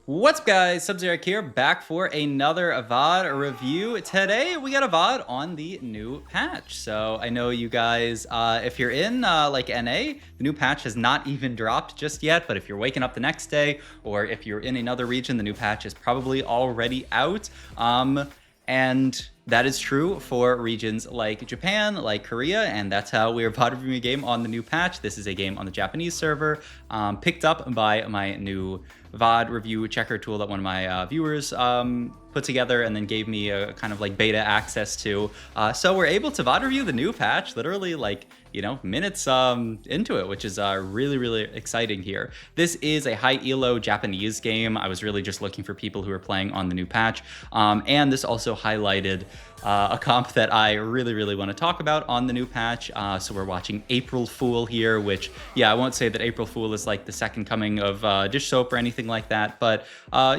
What's up, guys? Sub-Zero here, back for another VOD review. Today we got a VOD on the new patch. So I know you guys, if you're in like NA, the new patch has not even dropped just yet, but if you're waking up the next day, or if you're in another region, the new patch is probably already out. And that is true for regions like Japan, like Korea, and that's how we're VOD reviewing a game on the new patch. This is a game on the Japanese server, picked up by my new VOD review checker tool that one of my viewers put together and then gave me a kind of like beta access to. So we're able to VOD review the new patch literally like, you know, minutes into it, which is really, really exciting here. This is a high elo Japanese game. I was really just looking for people who are playing on the new patch. And this also highlighted a comp that I really, really want to talk about on the new patch. So we're watching April Fool here, which, yeah, I won't say that April Fool is like the second coming of dish soap or anything like that, but,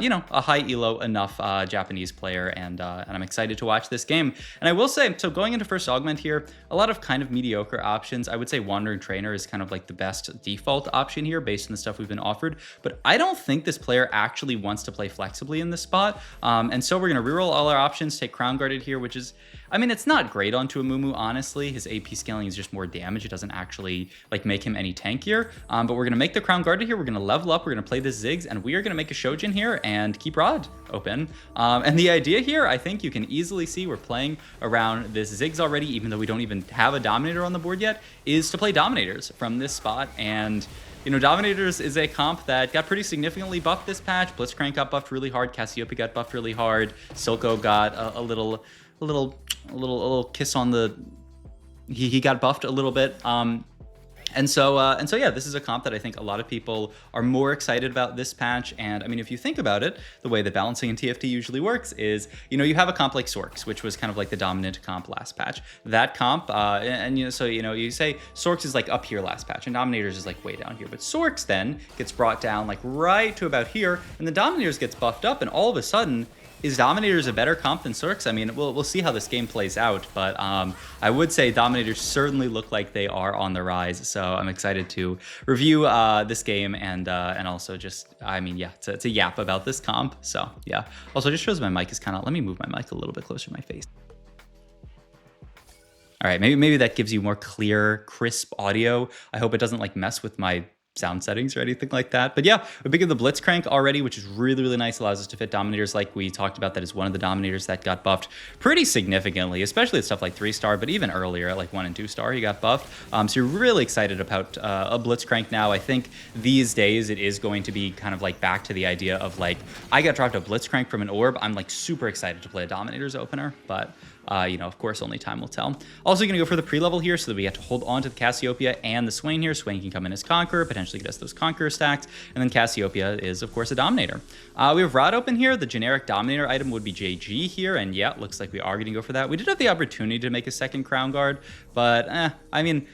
you know, a high elo enough Japanese player, and I'm excited to watch this game. And I will say, so going into first augment here, a lot of kind of mediocre options. I would say Wandering Trainer is kind of like the best default option here based on the stuff we've been offered, but I don't think this player actually wants to play flexibly in this spot. And so we're going to reroll all our options, take Crown Guarded here, which is, I mean, it's not great onto Amumu, honestly. His AP scaling is just more damage. It doesn't actually like make him any tankier. But we're going to make the Crown Guarded here. We're going to level up. We're going to play the Ziggs, and we are going to make a Shojin here and keep Rod open. And the idea here, I think you can easily see we're playing around this Ziggs already, even though we don't even have a Dominator on the board yet, is to play Dominators from this spot. And you know, Dominators is a comp that got pretty significantly buffed this patch. Blitzcrank got buffed really hard. Cassiopeia got buffed really hard. Silco got a little kiss on the. He got buffed a little bit. And so yeah, this is a comp that I think a lot of people are more excited about this patch. And I mean, if you think about it, the way that balancing in TFT usually works is, you know, you have a comp like Sorks, which was kind of like the dominant comp last patch. That comp, and you know, so you know, you say Sorks is like up here last patch, and Dominators is like way down here. But Sorks then gets brought down like right to about here, and the Dominators gets buffed up, and all of a sudden, is Dominators a better comp than Sorks? I mean, we'll see how this game plays out, but I would say Dominators certainly look like they are on the rise. So I'm excited to review this game and also just, I mean, yeah, to yap about this comp. So yeah. Also, just shows my mic is kind of. Let me move my mic a little bit closer to my face. All right, maybe that gives you more clear, crisp audio. I hope it doesn't like mess with my sound settings or anything like that. But yeah, we picked up the Blitzcrank already, which is really, really nice. Allows us to fit Dominators like we talked about. That is one of the Dominators that got buffed pretty significantly, especially at stuff like 3-star, but even earlier at like 1 and 2-star, he got buffed. So you're really excited about a Blitzcrank now. I think these days it is going to be kind of like back to the idea of like, I got dropped a Blitzcrank from an orb. I'm like super excited to play a Dominators opener, but you know, of course, only time will tell. Also, going to go for the pre-level here so that we have to hold on to the Cassiopeia and the Swain here. Swain can come in as Conqueror, potentially get us those Conqueror stacked. And then Cassiopeia is, of course, a Dominator. We have Rod open here. The generic Dominator item would be JG here. And yeah, looks like we are going to go for that. We did have the opportunity to make a second Crown Guard, but I mean,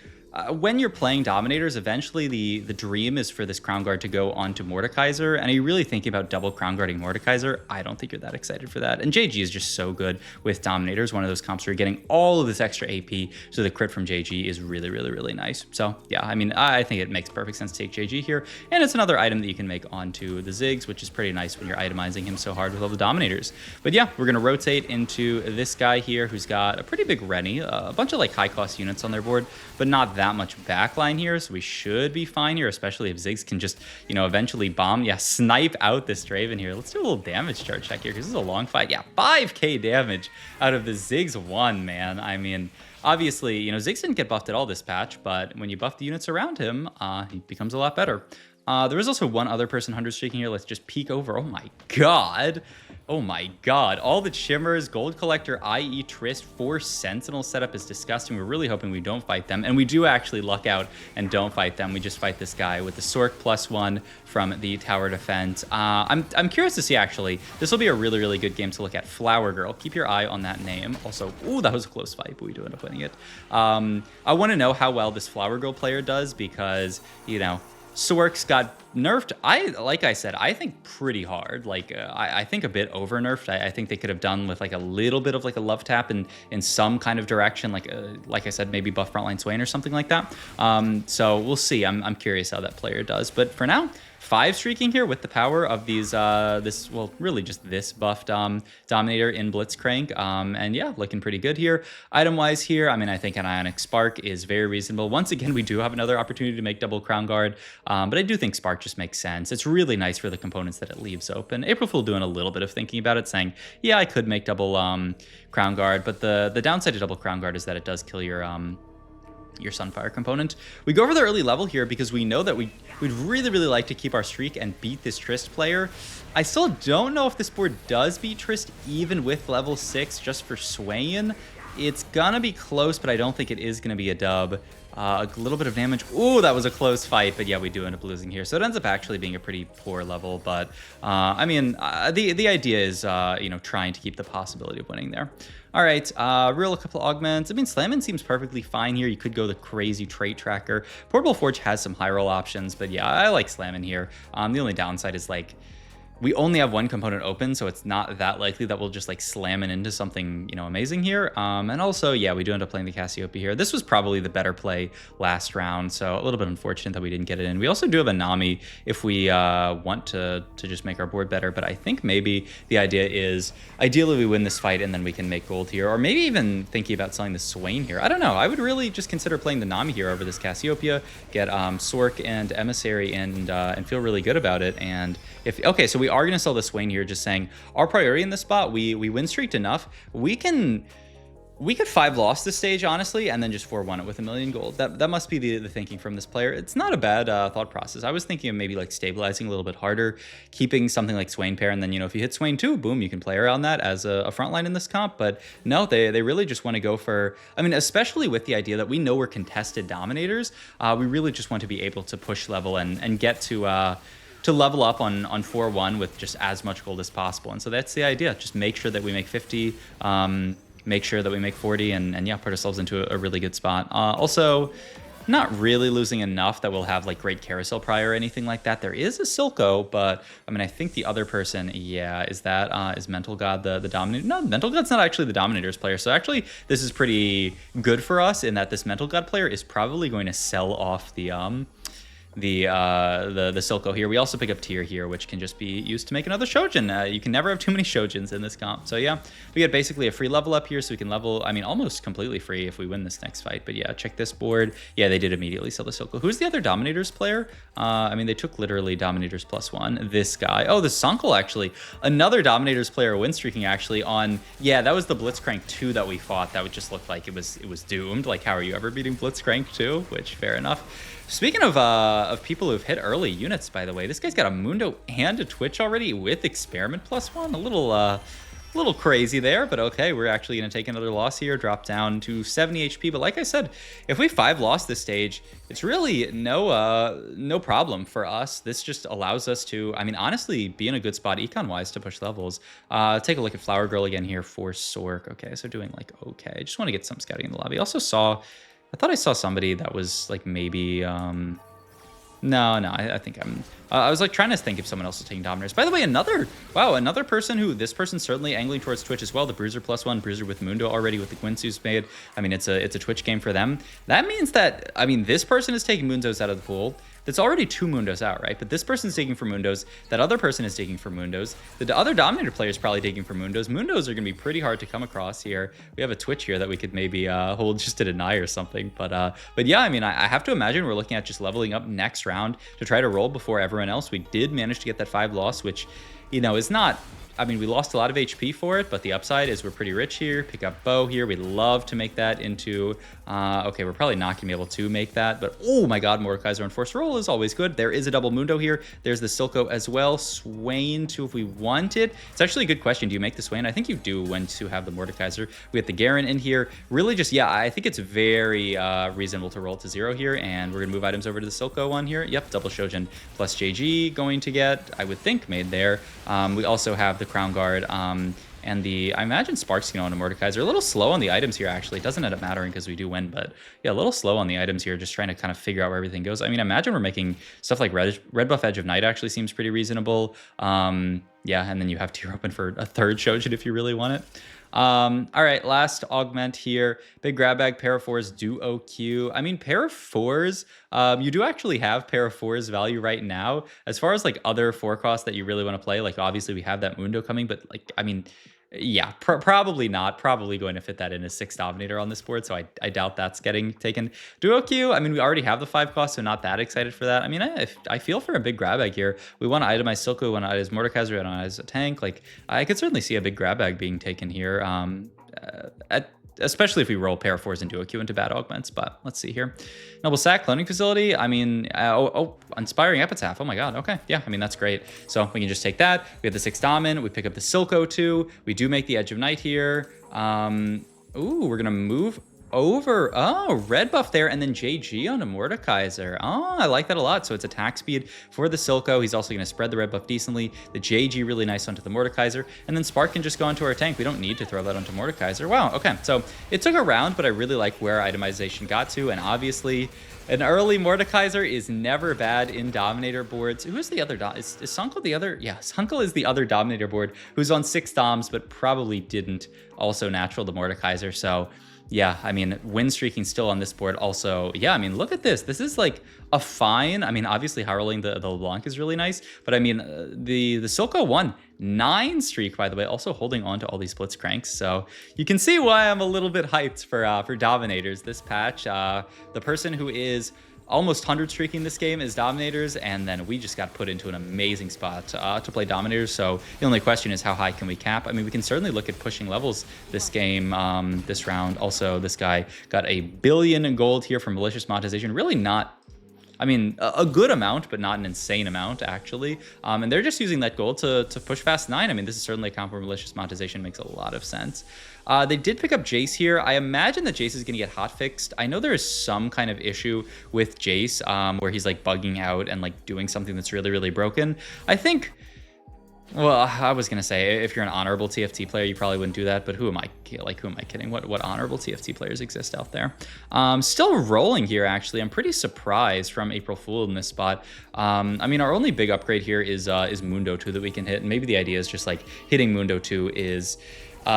when you're playing Dominators, eventually the dream is for this Crown Guard to go onto Mordekaiser. And are you really thinking about double Crown Guarding Mordekaiser? I don't think you're that excited for that. And JG is just so good with Dominators, one of those comps where you're getting all of this extra AP. So the crit from JG is really, really, really nice. So yeah, I mean, I think it makes perfect sense to take JG here. And it's another item that you can make onto the Ziggs, which is pretty nice when you're itemizing him so hard with all the Dominators. But yeah, we're going to rotate into this guy here who's got a pretty big Rennie, a bunch of like high cost units on their board, but not that much backline here, so we should be fine here, especially if Ziggs can just, you know, eventually bomb, yeah, snipe out this Draven here. Let's do a little damage chart check here, because this is a long fight. Yeah, 5k damage out of the Ziggs 1, man. I mean, obviously, you know, Ziggs didn't get buffed at all this patch, but when you buff the units around him, he becomes a lot better. There is also one other person 100 streaking here. Let's just peek over. Oh my god. Oh my god. All the Shimmers, Gold Collector, i.e. Trist, 4 Sentinel setup is disgusting. We're really hoping we don't fight them. And we do actually luck out and don't fight them. We just fight this guy with the Sork +1 from the Tower Defense. I'm curious to see, actually. This will be a really, really good game to look at. Flower Girl. Keep your eye on that name. Also, ooh, that was a close fight, but we do end up winning it. I want to know how well this Flower Girl player does because, you know, Sorks got nerfed, like I said, I think pretty hard. Like, I think a bit over nerfed. I think they could have done with like a little bit of like a love tap in some kind of direction. Like I said, maybe buff frontline Swain or something like that. So we'll see. I'm curious how that player does. But for now, 5 streaking here with the power of these, well, really just this buffed Dominator in Blitzcrank. And yeah, looking pretty good here. Item-wise here, I mean, I think an Ionic Spark is very reasonable. Once again, we do have another opportunity to make double Crown Guard, but I do think Spark just makes sense. It's really nice for the components that it leaves open. April Fool doing a little bit of thinking about it, saying, yeah, I could make double Crown Guard, but the downside to double Crown Guard is that it does kill your Sunfire component. We go for the early level here because we know that we'd really, really like to keep our streak and beat this Trist player. I still don't know if this board does beat Trist even with level 6 just for Swain. It's gonna be close, but I don't think it is gonna be a dub. A little bit of damage. Ooh, that was a close fight, but yeah, we do end up losing here. So it ends up actually being a pretty poor level, but I mean, the idea is, you know, trying to keep the possibility of winning there. All right, reroll a couple of augments. I mean, Slammin seems perfectly fine here. You could go the crazy trait tracker. Portable Forge has some high roll options, but yeah, I like Slammin here. The only downside is like, we only have one component open, so it's not that likely that we'll just like slam it into something, you know, amazing here. And also, yeah, we do end up playing the Cassiopeia here. This was probably the better play last round, so a little bit unfortunate that we didn't get it in. We also do have Anomaly if we want to just make our board better, but I think maybe the idea is ideally we win this fight and then we can make gold here, or maybe even thinking about selling the Swain here. I don't know. I would really just consider playing the Nami here over this Cassiopeia, get Sork and Emissary and feel really good about it. And if okay, so we are going to sell the Swain here, just saying our priority in this spot, we win streaked enough. We could 5 loss this stage, honestly, and then just 4-1 it with 1,000,000 gold. That must be the thinking from this player. It's not a bad thought process. I was thinking of maybe like stabilizing a little bit harder, keeping something like Swain pair, and then, you know, if you hit Swain 2, boom, you can play around that as a frontline in this comp. But no, they really just want to go for, I mean, especially with the idea that we know we're contested dominators, we really just want to be able to push level and get to level up on 4-1 with just as much gold as possible. And so that's the idea. Just make sure that we make 50, make sure that we make 40, and yeah, put ourselves into a really good spot. Also, not really losing enough that we'll have like great carousel prior or anything like that. There is a Silco, but I mean, I think the other person, yeah, is Mental God the Dominator? No, Mental God's not actually the Dominators player. So actually, this is pretty good for us in that this Mental God player is probably going to sell off the Silco here. We also pick up Tier here, which can just be used to make another Shojin. You can never have too many Shojins in this comp. So yeah, we get basically a free level up here, so we can level, I mean, almost completely free if we win this next fight. But yeah, check this board. Yeah, they did immediately sell the Silco. Who's the other Dominators player? I mean, they took literally Dominators +1. This guy. Oh, the Sunkel, actually. Another Dominators player win streaking, actually, on, yeah, that was the Blitzcrank 2 that we fought. That would just look like it was doomed. Like, how are you ever beating Blitzcrank 2? Which, fair enough. Speaking of people who've hit early units, by the way, this guy's got a Mundo and a Twitch already with Experiment +1. A little crazy there, but okay, we're actually going to take another loss here, drop down to 70 HP. But like I said, if we 5 loss this stage, it's really no problem for us. This just allows us to, I mean, honestly, be in a good spot econ-wise to push levels. Take a look at Flower Girl again here for Sork. Okay, so doing like okay. I just want to get some scouting in the lobby. Also saw, I thought I saw somebody that was like maybe, no, I think I was like trying to think if someone else was taking Dominators. By the way, another person who, this person's certainly angling towards Twitch as well. The Bruiser +1, Bruiser with Mundo already with the Gwinsu's made. I mean, it's a Twitch game for them. That means that, I mean, this person is taking Mundos out of the pool. That's already 2 Mundos out, right? But this person's digging for Mundos. That other person is digging for Mundos. The other Dominator player is probably digging for Mundos. Mundos are going to be pretty hard to come across here. We have a Twitch here that we could maybe hold just to deny or something. But yeah, I mean, I have to imagine we're looking at just leveling up next round to try to roll before everyone else. We did manage to get that 5 loss, which, you know, is not, I mean, we lost a lot of HP for it, but the upside is we're pretty rich here. Pick up Bow here. We'd love to make that into, okay, we're probably not gonna be able to make that, but oh my God, Mordekaiser and Force Roll is always good. There is a double Mundo here. There's the Silco as well. Swain too, if we want it. It's actually a good question. Do you make the Swain? I think you do when to have the Mordekaiser. We have the Garen in here. Really just, yeah, I think it's very reasonable to roll to 0 here, and we're gonna move items over to the Silco one here. Yep, double Shojin plus JG going to get, I would think, made there. We also have the Crown Guard, and I imagine Sparks can own a Mordekaiser. A little slow on the items here, actually. It doesn't end up mattering because we do win, but yeah, a little slow on the items here, just trying to kind of figure out where everything goes. I mean, imagine we're making stuff like red buff Edge of Night actually seems pretty reasonable. Yeah, and then you have tier open for a 3rd Shojin if you really want it. All right, last augment here. Big grab bag, pair of fours, duo Q. I mean, pair of fours, you do actually have pair of fours value right now. As far as like other four costs that you really want to play, like obviously we have that Mundo coming, but like, I mean, yeah, probably not. Probably going to fit that in as 6 Dominator on this board, so I doubt that's getting taken. Duo Q, I mean, we already have the 5 cost, so not that excited for that. I mean, I feel for a big grab bag here. We want to itemize Silco, we want to itemize Mordekaiser, we want to itemize a tank. Like, I could certainly see a big grab bag being taken here. Especially if we roll pair of fours and duo Q into bad augments, but let's see here. Noble Sack, Cloning Facility, I mean, Inspiring Epitaph, oh my god, okay, yeah, I mean, that's great. So we can just take that, we have the 6 Domin, we pick up the Silco too, we do make the Edge of Night here. Ooh, we're gonna move over, red buff there, and then JG on a Mordekaiser. Oh, I like that a lot. So it's attack speed for the Silco. He's also going to spread the red buff decently. The JG really nice onto the Mordekaiser, and then Spark can just go onto our tank. We don't need to throw that onto Mordekaiser. Wow, okay. So it took a round, but I really like where itemization got to, and obviously an early Mordekaiser is never bad in Dominator boards. Who's the other is Sunkel the other? Yeah, Sunkel is the other Dominator board who's on 6 Doms, but probably didn't also natural the Mordekaiser. So yeah, I mean, win streaking still on this board also. Yeah, I mean, look at this. This is like a fine. I mean, obviously high rolling the LeBlanc is really nice, but I mean, the Silco won 9 streak, by the way, also holding on to all these Blitz Cranks. So you can see why I'm a little bit hyped for Dominators this patch. The person who is almost 100 streaking this game is Dominators, and then we just got put into an amazing spot to play Dominators. So the only question is how high can we cap? I mean, we can certainly look at pushing levels this game, this round. Also, this guy got 1 billion in gold here from malicious monetization. Really not, I mean, a good amount, but not an insane amount, actually. And they're just using that gold to push Fast 9. I mean, this is certainly a comp where malicious monetization makes a lot of sense. They did pick up Jace here. I imagine that Jace is going to get hotfixed. I know there is some kind of issue with Jace where he's like bugging out and like doing something that's really, really broken. I think, well, I was going to say, if you're an honorable TFT player, you probably wouldn't do that, but who am I kidding? What honorable TFT players exist out there? Still rolling here, actually. I'm pretty surprised from April Fool in this spot. I mean, our only big upgrade here is Mundo 2 that we can hit, and maybe the idea is just like hitting Mundo 2 is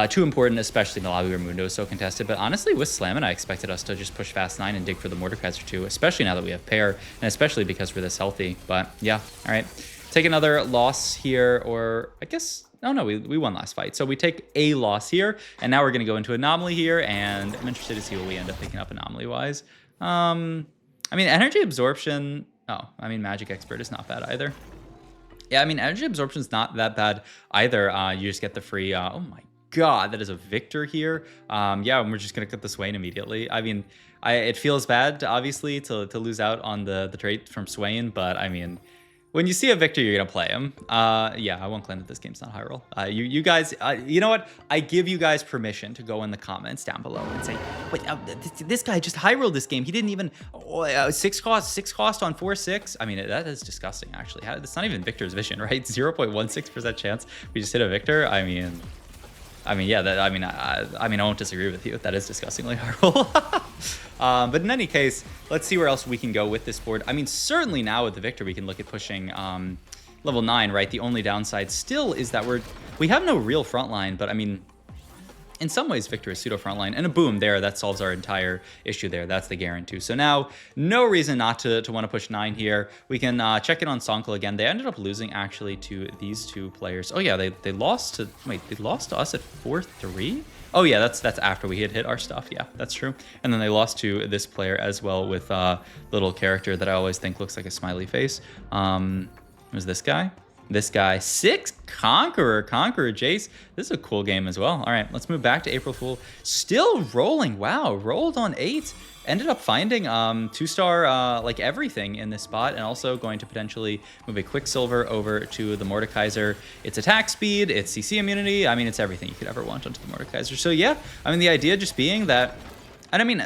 too important, especially in the lobby where Mundo is so contested. But honestly, with Slammin', I expected us to just push Fast 9 and dig for the Mordekaiser too, especially now that we have Pair, and especially because we're this healthy. But yeah, all right. Take another loss here, or I guess, no, we won last fight. So we take a loss here, and now we're going to go into Anomaly here, and I'm interested to see what we end up picking up Anomaly-wise. I mean, Energy Absorption, I mean, Magic Expert is not bad either. Yeah, I mean, Energy Absorption is not that bad either. You just get the free, oh my god, that is a Victor here. Yeah, and we're just gonna cut the Swain immediately. I mean, it feels bad, obviously, to lose out on the trait from Swain, but I mean, when you see a Victor, you're gonna play him. Yeah, I won't claim that this game's not high roll. You guys, you know what? I give you guys permission to go in the comments down below and say, wait, this guy just high rolled this game. He didn't even 6 cost on 4/6. I mean, that is disgusting. Actually, it's not even Victor's vision, right? 0.16% chance we just hit a Victor. I mean, yeah, I mean, I won't disagree with you. That is disgustingly high roll. But in any case, let's see where else we can go with this board. I mean, certainly now with the Victor, we can look at pushing level 9, right? The only downside still is that we have no real frontline, but I mean, in some ways, Victor is pseudo frontline, and a boom there, that solves our entire issue there. That's the guarantee. So now, no reason not to want to push 9 here. We can check in on Sonkel again. They ended up losing, actually, to these 2 players. Oh, yeah, they lost to, wait, they lost to us at 4-3? Oh, yeah, that's after we had hit our stuff. Yeah, that's true. And then they lost to this player as well with a little character that I always think looks like a smiley face. Was this guy? This guy, 6 Conqueror Jace. This is a cool game as well. All right, let's move back to April Fool. Still rolling. Wow, rolled on 8. Ended up finding 2-star like everything in this spot, and also going to potentially move a Quicksilver over to the Mordekaiser. It's attack speed, it's CC immunity. I mean, it's everything you could ever want onto the Mordekaiser. So yeah, I mean, the idea just being that, and I mean,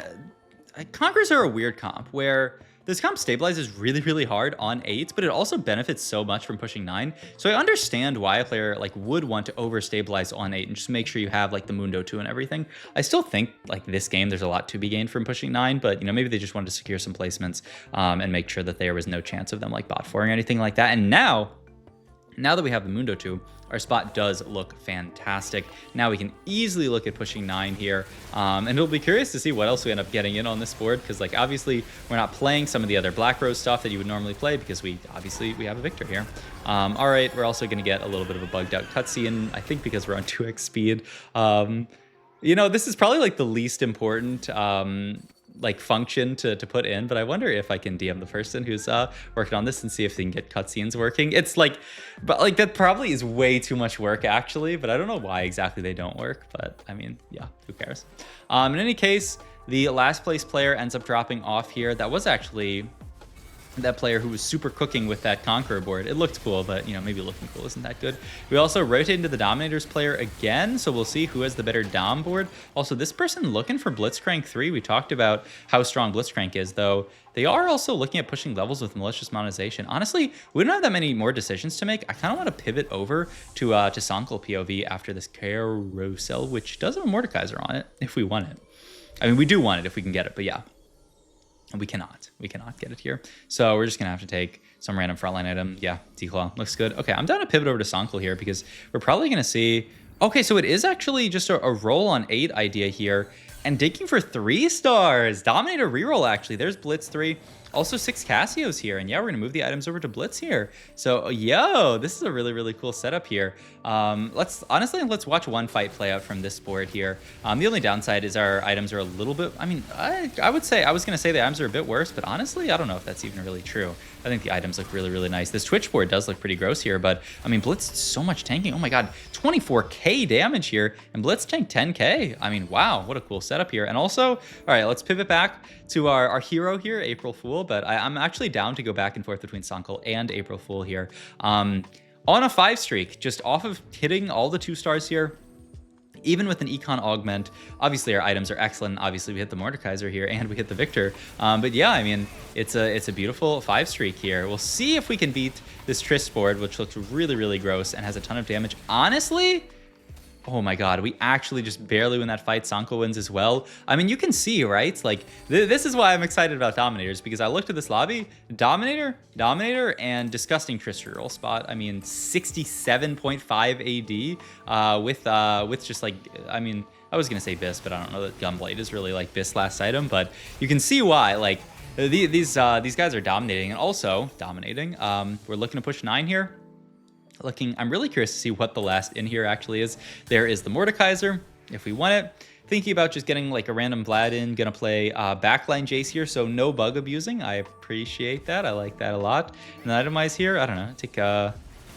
Conquerors are a weird comp where this comp stabilizes really, really hard on 8s, but it also benefits so much from pushing 9. So I understand why a player like would want to over-stabilize on 8 and just make sure you have like the Mundo 2 and everything. I still think like this game, there's a lot to be gained from pushing 9, but you know, maybe they just wanted to secure some placements and make sure that there was no chance of them like bot 4ing or anything like that. And now, Now that we have the Mundo 2, our spot does look fantastic. Now we can easily look at pushing 9 here, and it'll be curious to see what else we end up getting in on this board, because like obviously we're not playing some of the other Black Rose stuff that you would normally play, because we have a Victor here. All right, we're also going to get a little bit of a bugged out cutscene, I think because we're on 2x speed. You know, this is probably like the least important like function to put in, but I wonder if I can DM the person who's working on this and see if they can get cutscenes working. It's like, but like that probably is way too much work actually, but I don't know why exactly they don't work, but I mean, yeah, who cares? In any case, the last place player ends up dropping off here. That was actually that player who was super cooking with that Conqueror board. It looked cool, but you know, maybe looking cool isn't that good. We also rotate into the Dominators player again, so we'll see who has the better Dom board. Also, this person looking for Blitzcrank 3. We talked about how strong Blitzcrank is, though. They are also looking at pushing levels with malicious monetization. Honestly, we don't have that many more decisions to make. I kind of want to pivot over to Sankel POV after this Carousel, which does have a Mordekaiser on it, if we want it. I mean, we do want it if we can get it, but yeah. We cannot get it here. So we're just gonna have to take some random frontline item. Yeah, T-Claw looks good. Okay, I'm down to pivot over to Sankel here because we're probably gonna see, okay, so it is actually just a roll on 8 idea here and digging for 3 stars. Dominator reroll actually, there's Blitz 3. Also 6 Cassios here, and yeah, we're gonna move the items over to Blitz here. So, yo, this is a really, really cool setup here. Let's watch one fight play out from this board here. The only downside is our items are a little bit, I mean, I would say, I was gonna say the items are a bit worse, but honestly, I don't know if that's even really true. I think the items look really, really nice. This Twitch board does look pretty gross here, but I mean, Blitz, so much tanking. Oh my God, 24K damage here, and Blitz tanked 10K. I mean, wow, what a cool setup here. And also, all right, let's pivot back to our hero here, April Fool, but I'm actually down to go back and forth between Sankel and April Fool here. On a 5 streak, just off of hitting all the 2 stars here, even with an econ augment. Obviously our items are excellent. Obviously we hit the Mordekaiser here and we hit the Victor. But yeah, I mean, it's a beautiful 5 streak here. We'll see if we can beat this Triss board, which looks really, really gross and has a ton of damage. Honestly, oh my God, we actually just barely win that fight. Sankel wins as well. I mean, you can see, right? Like, this is why I'm excited about Dominators, because I looked at this lobby, Dominator, and disgusting Triss reroll spot. I mean, 67.5 AD with just like, I mean, I was gonna say Biss, but I don't know that Gunblade is really like Biss last item, but you can see why, like, these guys are dominating and also dominating. We're looking to push 9 here. I'm really curious to see what the last in here actually is. There is the Mordekaiser, if we want it. Thinking about just getting like a random Vlad in. Gonna play backline Jace here, so no bug abusing. I appreciate that. I like that a lot. And then itemize here, I don't know, take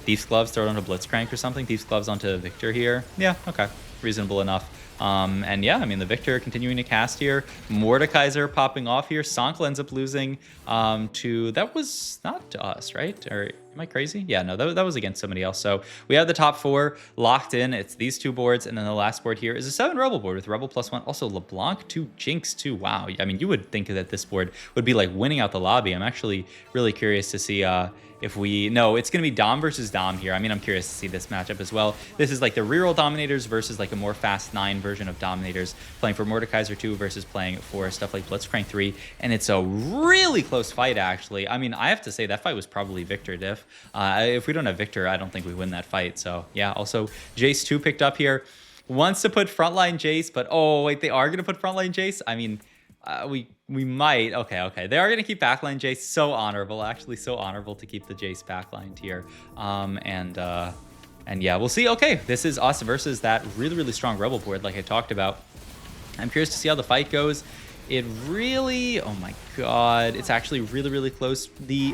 Thief's Gloves, throw it onto Blitzcrank or something. Thief's Gloves onto Victor here. Yeah, okay, reasonable enough. And yeah, I mean, the Victor continuing to cast here. Mordekaiser popping off here. Sankel ends up losing to, that was not to us, right? Or am I crazy? Yeah, no, that was against somebody else. So we have the top 4 locked in. It's these 2 boards. And then the last board here is a 7 Rebel board with Rebel +1. Also LeBlanc 2 Jinx 2. Wow. I mean, you would think that this board would be like winning out the lobby. I'm actually really curious to see if we, no, it's going to be Dom versus Dom here. I mean, I'm curious to see this matchup as well. This is like the reroll Dominators versus like a more fast 9 version of Dominators, playing for Mordekaiser 2 versus playing for stuff like Blitzcrank 3. And it's a really close fight, actually. I mean, I have to say that fight was probably Victor diff. If we don't have Victor, I don't think we win that fight. So yeah, also Jace 2 picked up here. Wants to put frontline Jace, but oh, wait, they are going to put frontline Jace? I mean, we might. Okay. They are going to keep backline Jace. So honorable, actually. So honorable to keep the Jace backlined here. And yeah, we'll see. Okay, this is us versus that really, really strong Rebel board like I talked about. I'm curious to see how the fight goes. It really, oh my God, it's actually really, really close.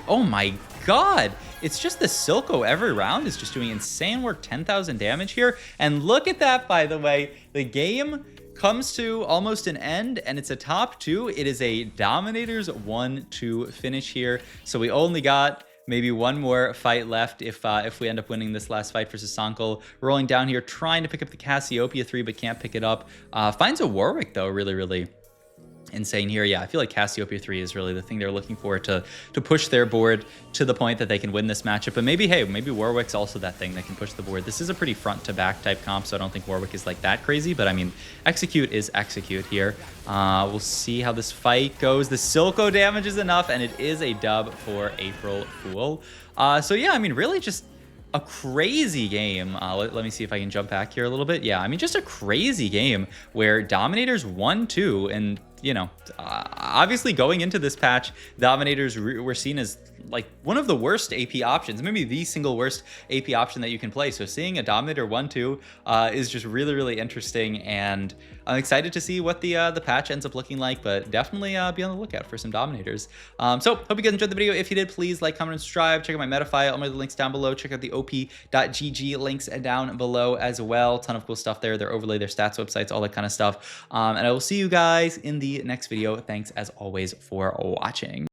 Oh my God, it's just the Silco every round is just doing insane work, 10,000 damage here. And look at that, by the way, the game comes to almost an end and it's a top 2. It is a Dominators 1-2 finish here. So we only got maybe one more fight left if we end up winning this last fight versus Sankel. Rolling down here, trying to pick up the Cassiopeia 3, but can't pick it up. Finds a Warwick though, really, really insane here. Yeah, I feel like Cassiopeia 3 is really the thing they're looking for to push their board to the point that they can win this matchup. But maybe, hey, maybe Warwick's also that thing that can push the board. This is a pretty front to back type comp, so I don't think Warwick is like that crazy. But I mean, execute is execute here. We'll see how this fight goes. The Silco damage is enough, and it is a dub for April Fool. So yeah, I mean, really just a crazy game. Let me see if I can jump back here a little bit. Yeah, I mean, just a crazy game where Dominators won 2, and you know, obviously going into this patch, Dominators were seen as like one of the worst AP options, maybe the single worst AP option that you can play. So seeing a Dominator 1-2 is just really, really interesting, and I'm excited to see what the patch ends up looking like, but definitely be on the lookout for some Dominators. So hope you guys enjoyed the video. If you did, please like, comment, and subscribe. Check out my meta file. All my links down below. Check out the op.gg links down below as well. Ton of cool stuff there. Their overlay, their stats websites, all that kind of stuff. And I will see you guys in the next video. Thanks as always for watching.